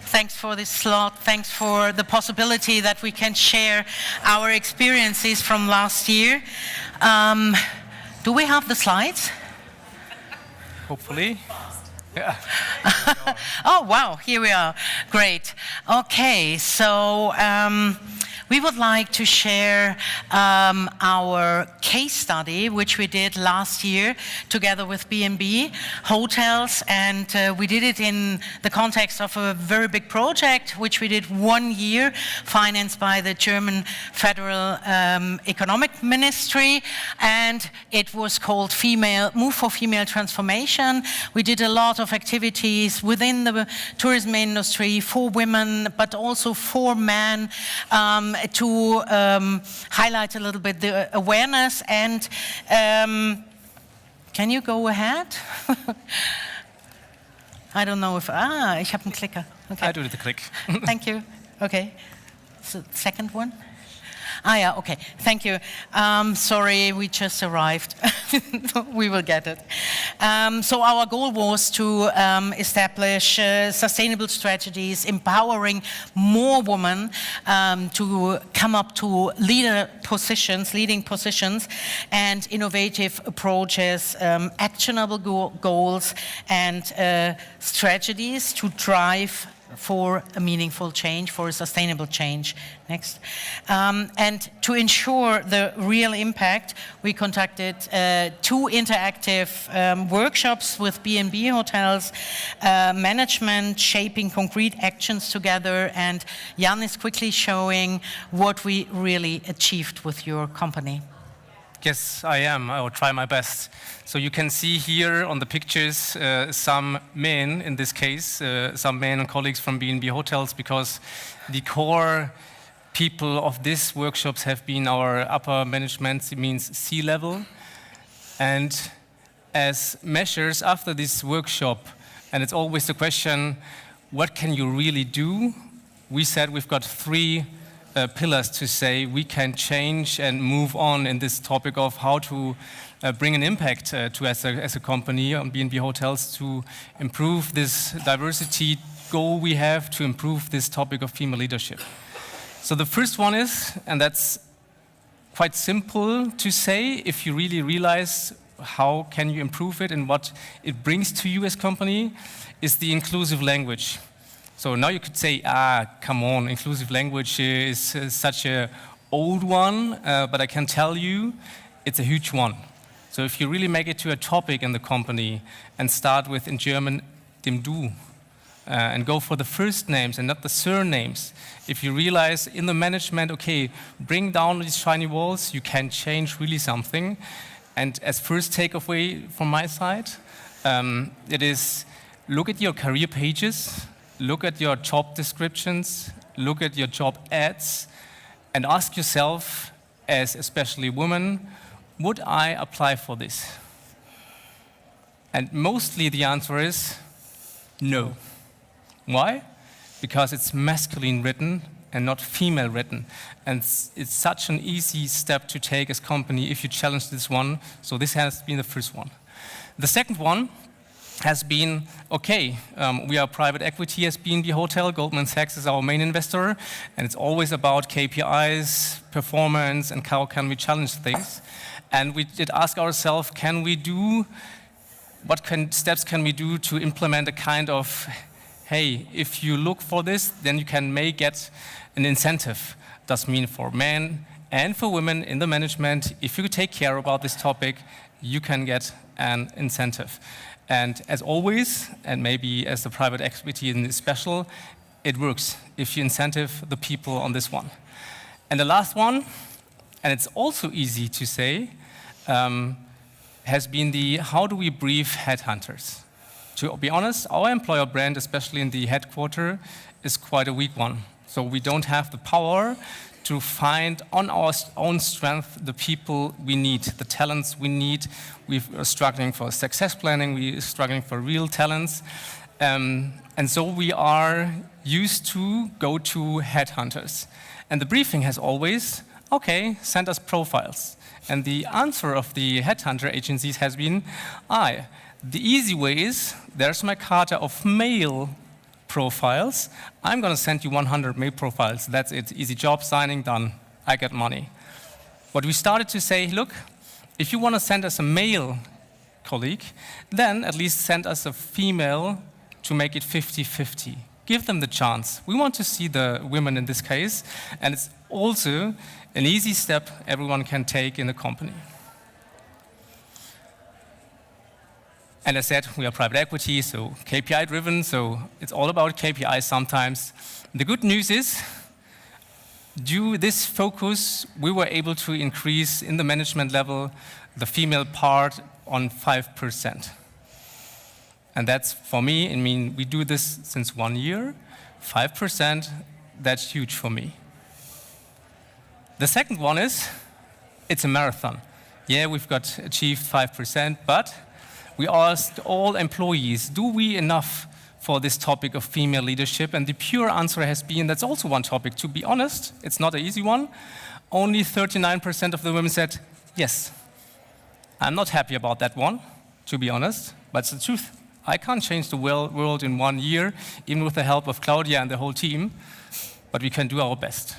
Thanks for this slot. Thanks for the possibility that we can share our experiences from last year. Do we have the slides? Hopefully. Yeah. Oh, wow, here we are. Great. Okay, so we would like to share our case study, which we did last year together with B&B Hotels, and we did it in the context of a very big project, which we did 1 year, financed by the German Federal Economic Ministry, and it was called Move for Female Transformation. We did a lot of activities within the tourism industry for women, but also for men, to highlight a little bit the awareness. And can you go ahead? I don't know if, ich habe einen Klicker. Okay. I do the click. Thank you. Okay. So second one. Yeah, okay, thank you. Sorry, we just arrived. We will get it. So our goal was to establish sustainable strategies, empowering more women to come up to leading positions, and innovative approaches, actionable goals, and strategies to drive for a meaningful change, for a sustainable change. Next. And to ensure the real impact, we conducted 2 interactive workshops with B&B Hotels, management shaping concrete actions together, and Jan is quickly showing what we really achieved with your company. Yes, I am. I will try my best. So you can see here on the pictures some men, in this case, some men and colleagues from B&B Hotels, because the core people of these workshops have been our upper management, it means C-level. And as measures after this workshop, and it's always the question, what can you really do? We said we've got 3 pillars to say we can change and move on in this topic of how to bring an impact to as a company on B&B Hotels to improve this diversity goal we have, to improve this topic of female leadership. So the first one is, and that's quite simple to say if you really realize how can you improve it and what it brings to you as company, is the inclusive language. So now you could say, come on, inclusive language is such an old one, but I can tell you it's a huge one. So if you really make it to a topic in the company and start with, in German, dem Du, and go for the first names and not the surnames, if you realize in the management, okay, bring down these shiny walls, you can change really something. And as first takeaway from my side, it is look at your career pages, look at your job descriptions, look at your job ads, and ask yourself, as especially women, would I apply for this? And mostly the answer is no. Why? Because it's masculine written and not female written. And it's such an easy step to take as company if you challenge this one. So this has been the first one. The second one has been, okay, we are private equity as B&B Hotel. Goldman Sachs is our main investor, and it's always about KPIs, performance, and how can we challenge things. And we did ask ourselves, what steps can we do to implement a kind of, hey, if you look for this, then you may get an incentive. Does mean for men and for women in the management, if you take care about this topic, you can get an incentive. And as always, and maybe as the private equity in this special, it works if you incentive the people on this one. And the last one, and it's also easy to say, has been the how do we brief headhunters? To be honest, our employer brand, especially in the headquarters, is quite a weak one. So we don't have the power to find on our own strength the people we need, the talents we need. We are struggling for success planning, we are struggling for real talents. And so we are used to go to headhunters. And the briefing has always, okay, send us profiles. And the answer of the headhunter agencies has been, the easy way is, there's my carta of male profiles. I'm going to send you 100 male profiles. That's it. Easy job, signing, done. I get money. What we started to say, look, if you want to send us a male colleague, then at least send us a female to make it 50-50. Give them the chance. We want to see the women in this case, and it's also an easy step everyone can take in the company. And as I said, we are private equity, so KPI driven, so it's all about KPI sometimes. The good news is, due to this focus, we were able to increase in the management level the female part on 5%. And that's, for me, I mean, we do this since 1 year, 5%, that's huge for me. The second one is, it's a marathon. Yeah, we've got achieved 5%, but we asked all employees, do we enough for this topic of female leadership? And the pure answer has been, that's also one topic. To be honest, it's not an easy one. Only 39% of the women said, yes. I'm not happy about that one, to be honest, but it's the truth. I can't change the world in 1 year, even with the help of Claudia and the whole team, but we can do our best.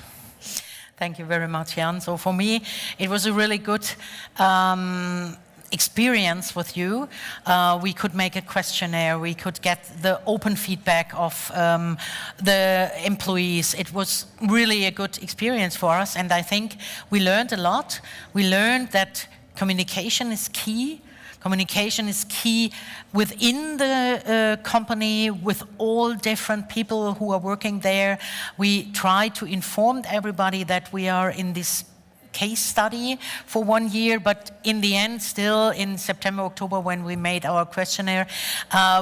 Thank you very much, Jan. So for me, it was a really good experience with you. We could make a questionnaire, we could get the open feedback of the employees. It was really a good experience for us, and I think we learned a lot. We learned that communication is key. Communication is key within the company with all different people who are working there. We try to inform everybody that we are in this case study for 1 year, but in the end, still in September, October, when we made our questionnaire,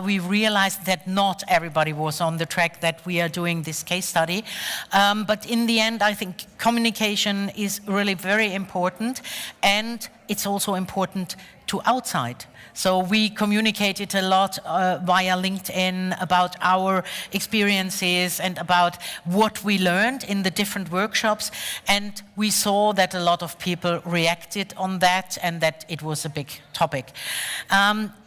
we realized that not everybody was on the track that we are doing this case study. But in the end, I think communication is really very important, and it's also important to outside. So we communicated a lot via LinkedIn about our experiences and about what we learned in the different workshops. And we saw that a lot of people reacted on that and that it was a big topic.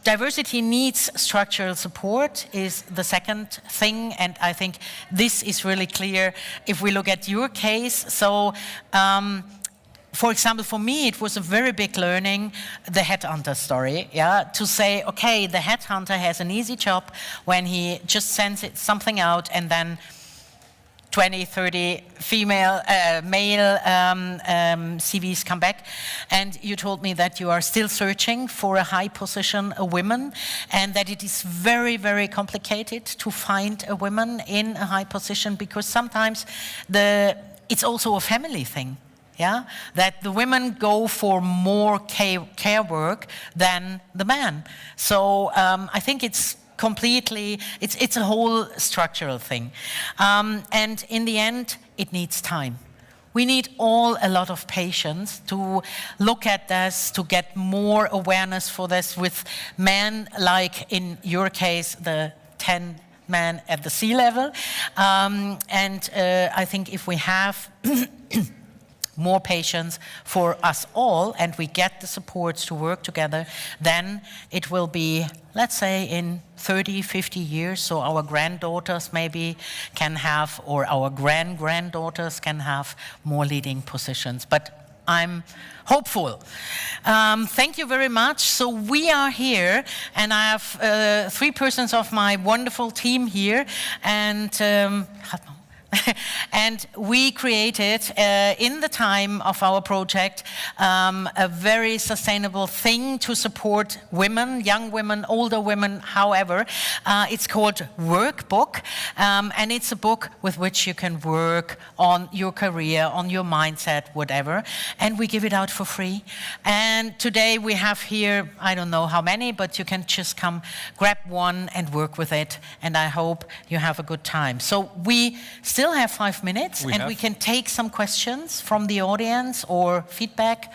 Diversity needs structural support is the second thing. And I think this is really clear if we look at your case. So, for example, for me, it was a very big learning, the headhunter story, yeah, to say, okay, the headhunter has an easy job when he just sends something out and then 20, 30 male CVs come back. And you told me that you are still searching for a high position, a woman, and that it is very, very complicated to find a woman in a high position because sometimes it's also a family thing. Yeah, that the women go for more care work than the man. So I think it's completely, it's a whole structural thing. And in the end, it needs time. We need all a lot of patience to look at this, to get more awareness for this with men, like in your case, the 10 men at the sea level. And I think if we have more patience for us all, and we get the supports to work together, then it will be, let's say, in 30, 50 years, so our granddaughters maybe can have, or our granddaughters can have more leading positions. But I'm hopeful. Thank you very much. So we are here, and I have 3 persons of my wonderful team here, and and we created, in the time of our project, a very sustainable thing to support women, young women, older women, however. It's called Workbook, and it's a book with which you can work on your career, on your mindset, whatever. And we give it out for free. And today we have here, I don't know how many, but you can just come grab one and work with it. And I hope you have a good time. So we still have 5 minutes, we can take some questions from the audience or feedback.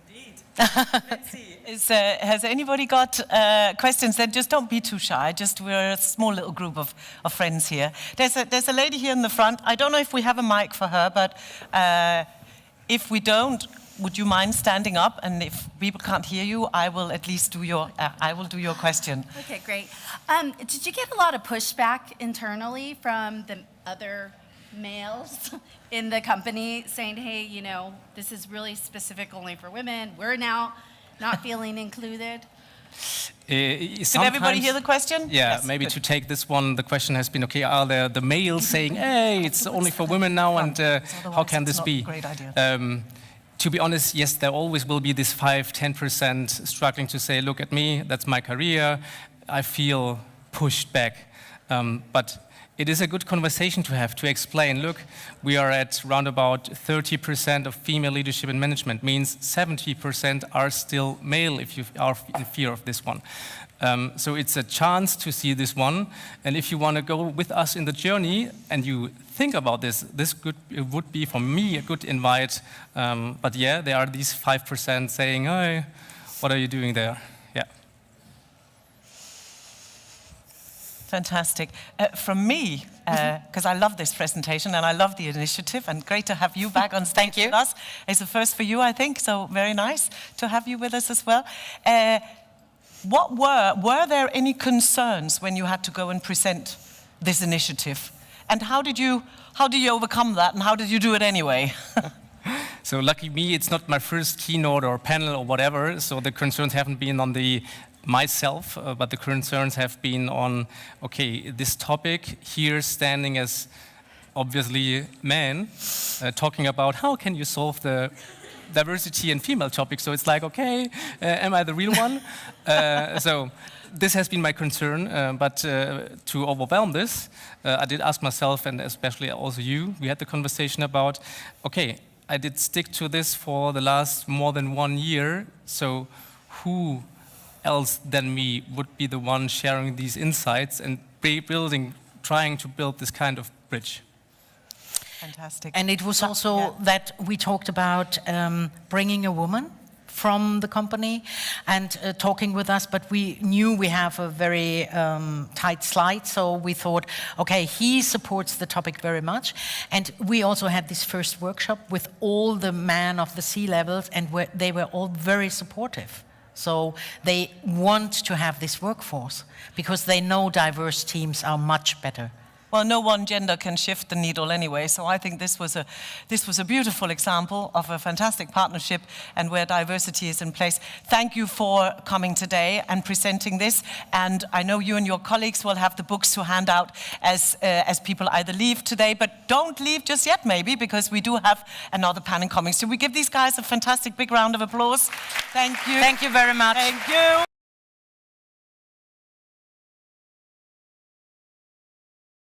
Indeed. Let's see. Has anybody got questions? Then just don't be too shy. We're a small little group of friends here. There's a lady here in the front. I don't know if we have a mic for her, but if we don't, would you mind standing up? And if people can't hear you, I will at least do your question. Okay, great. Did you get a lot of pushback internally from the other males in the company saying, hey, you know, this is really specific only for women. We're now not feeling included? Did everybody hear the question? Yeah, Yes, maybe good. to take this one, the question has been, okay, are there the males saying, hey, it's only for women now, and how can this be? Great idea. To be honest, yes, there always will be this 5-10% struggling to say, look at me, that's my career, I feel pushed back. But it is a good conversation to have, to explain, look, we are at around about 30% of female leadership and management, means 70% are still male if you are in fear of this one. So it's a chance to see this one, and if you want to go with us in the journey and you think about this, it would be for me a good invite. But yeah, there are these 5% saying, hey, what are you doing there? Yeah. Fantastic. From me, because I love this presentation and I love the initiative, and great to have you back on stage with us. It's a first for you, I think, so very nice to have you with us as well. Were there any concerns when you had to go and present this initiative? And how did you overcome that, and how did you do it anyway? So lucky me, it's not my first keynote or panel or whatever, so the concerns haven't been on myself, but the concerns have been on, okay, this topic here standing as obviously men, talking about how can you solve the diversity and female topic. So it's like, okay, am I the real one? So this has been my concern, but to overwhelm this, I did ask myself, and especially also you, we had the conversation about, okay, I did stick to this for the last more than 1 year, so who else than me would be the one sharing these insights and trying to build this kind of bridge? Fantastic. And it was also that we talked about bringing a woman from the company and talking with us, but we knew we have a very tight slide, so we thought, okay, he supports the topic very much. And we also had this first workshop with all the men of the C-levels, and they were all very supportive. So they want to have this workforce because they know diverse teams are much better. Well, no one gender can shift the needle anyway, so I think this was a beautiful example of a fantastic partnership and where diversity is in place. Thank you for coming today and presenting this, and I know you and your colleagues will have the books to hand out as people either leave today, but don't leave just yet maybe, because we do have another panel coming. So we give these guys a fantastic big round of applause. Thank you. Thank you very much. Thank you.